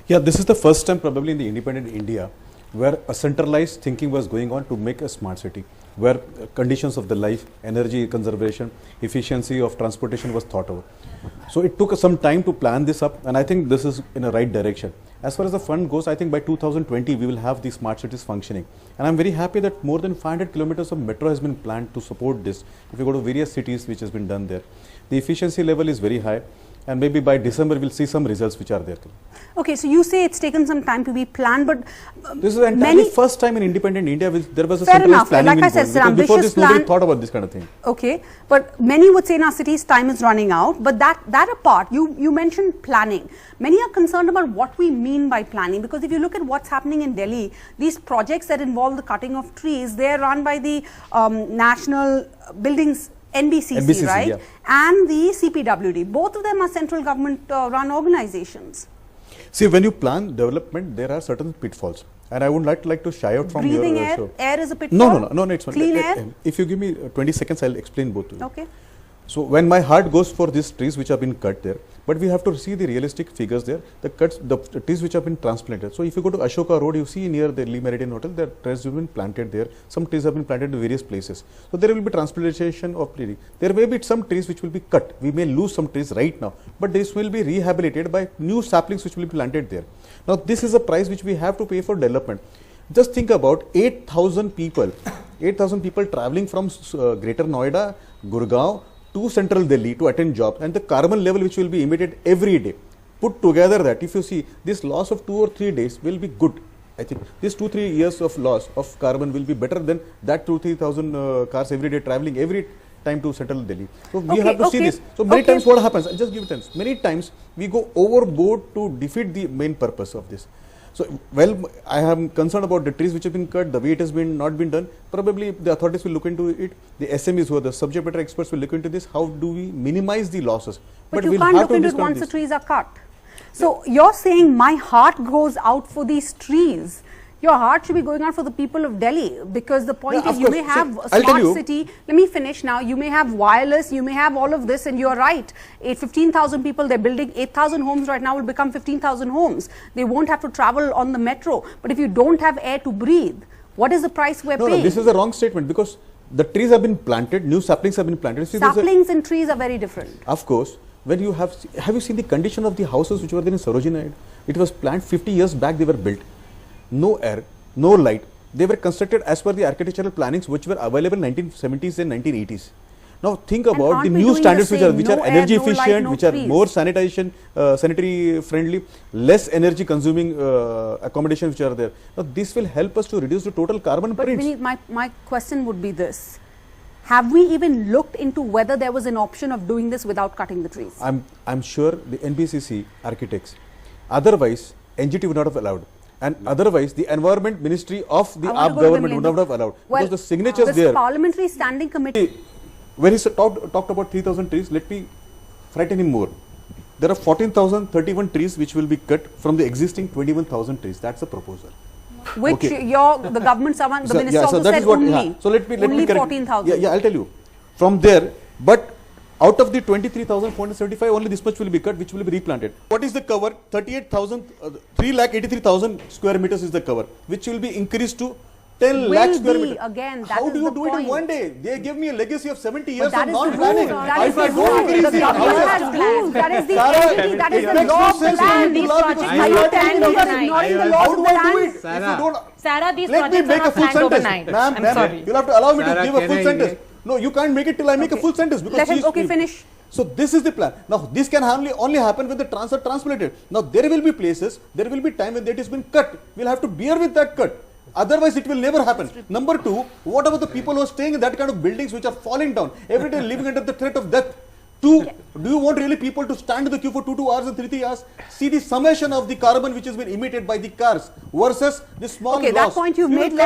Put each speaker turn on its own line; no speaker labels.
Yeah, this is the first time probably in the independent India where a centralized thinking was going on to make a smart city, where conditions of the life, energy conservation, efficiency of transportation was thought over. So it took some time to plan this up, and I think this is in a right direction. As far as the fund goes, I think by 2020 we will have the smart cities functioning, and I'm very happy that more than 500 kilometers of metro has been planned to support this. If you go to various cities which has been done there, the efficiency level is very high, and maybe by December we'll see some results which are there.
Okay, so you say it's taken some time to be planned, but
this is entirely first time in independent India there was a
fair
centralized
enough.
planning.
Like I said,
because before this nobody thought about this kind of thing.
Okay, but many would say in our cities time is running out. But that apart, you mentioned planning. Many are concerned about what we mean by planning, because if you look at what's happening in Delhi, these projects that involve the cutting of trees, they are run by the National Buildings NBCC, right?
Yeah.
And the CPWD. Both of them are central government run organizations.
See, when you plan development, there are certain pitfalls, and I would like to shy out from
breathing
your
air.
show.
Air is a pitfall.
No, it's fine.
Clean air.
If you give me 20 seconds, I'll explain both to you.
Okay.
So when my heart goes for these trees which have been cut there, but we have to see the realistic figures there. The trees which have been transplanted. So if you go to Ashoka Road, you see near the Lee Meridian Hotel, there trees have been planted there. Some trees have been planted in various places. So there will be transplantation of trees. There may be some trees which will be cut. We may lose some trees right now, but this will be rehabilitated by new saplings which will be planted there. Now this is a price which we have to pay for development. Just think about 8,000 people traveling from Greater Noida, Gurgaon to central Delhi to attend jobs, and the carbon level which will be emitted every day. Put together that, if you see, this loss of 2 or 3 days will be good. I think this 2-3 years of loss of carbon will be better than that 2,000-3,000 cars every day traveling every time to central Delhi. So we have to see this. So many times what happens, I'll just give it a chance. Many times we go overboard to defeat the main purpose of this. So, well, I am concerned about the trees which have been cut, the way it has been not been done. Probably the authorities will look into it. The SMEs, who are the subject matter experts, will look into this. How do we minimize the losses?
But you can't look into it once the trees are cut. So you're saying my heart goes out for these trees. Your heart should be going out for the people of Delhi, because the point is you may have a smart city. Let me finish now. You may have wireless, you may have all of this, and you're right. 15,000 people, they're building 8,000 homes right now, will become 15,000 homes. They won't have to travel on the metro. But if you don't have air to breathe, what is the price we're paying?
No, this is a wrong statement, because the trees have been planted, new saplings have been planted. See,
saplings and trees are very different.
Of course. When you have you seen the condition of the houses which were there in Sarojini? It was planned 50 years back, they were built. No air, no light. They were constructed as per the architectural plannings which were available in 1970s and 1980s. Now think about the new standards which are energy efficient, which are more sanitary friendly, less energy consuming accommodation which are there. Now this will help us to reduce the total carbon print.
But Vinit, my question would be this. Have we even looked into whether there was an option of doing this without cutting the trees?
I'm sure the NBCC architects, otherwise NGT would not have allowed. And otherwise, the Environment Ministry of the AAP government would not have allowed.
Well,
because the signatures there.
Parliamentary Standing Committee.
When he talked about 3,000 trees, let me frighten him more. There are 14,031 trees which will be cut from the existing 21,000 trees. That's a proposal.
Which the government, the minister also said only.
So let me
only 14,000.
Yeah, I'll tell you. From there, but out of the 23,475, only this much will be cut, which will be replanted. What is the cover? 3,83,000 square meters is the cover, which will be increased to 10 lakh square meters.
Again,
how do you do it in one day? They gave me a legacy of 70 years
of
non-planning.
That is the rule. The government has rules. That is the entity. That is the law of the land. These projects, are you telling me you are ignoring the laws of the land?
Sarah, these
let me make a full sentence. Ma'am, you'll have to allow me to give a full sentence. No, you can't make it till I make a full sentence.
Let him, finish.
So this is the plan. Now this can only happen when the trans are transplanted. Now there will be places, there will be time when that has been cut. We'll have to bear with that cut. Otherwise it will never happen. Number two, what about the people who are staying in that kind of buildings which are falling down, every day living under the threat of death? Do you want really people to stand in the queue for 2 hours and 3 hours? See the summation of the carbon which has been emitted by the cars versus the small loss.
That point you've made.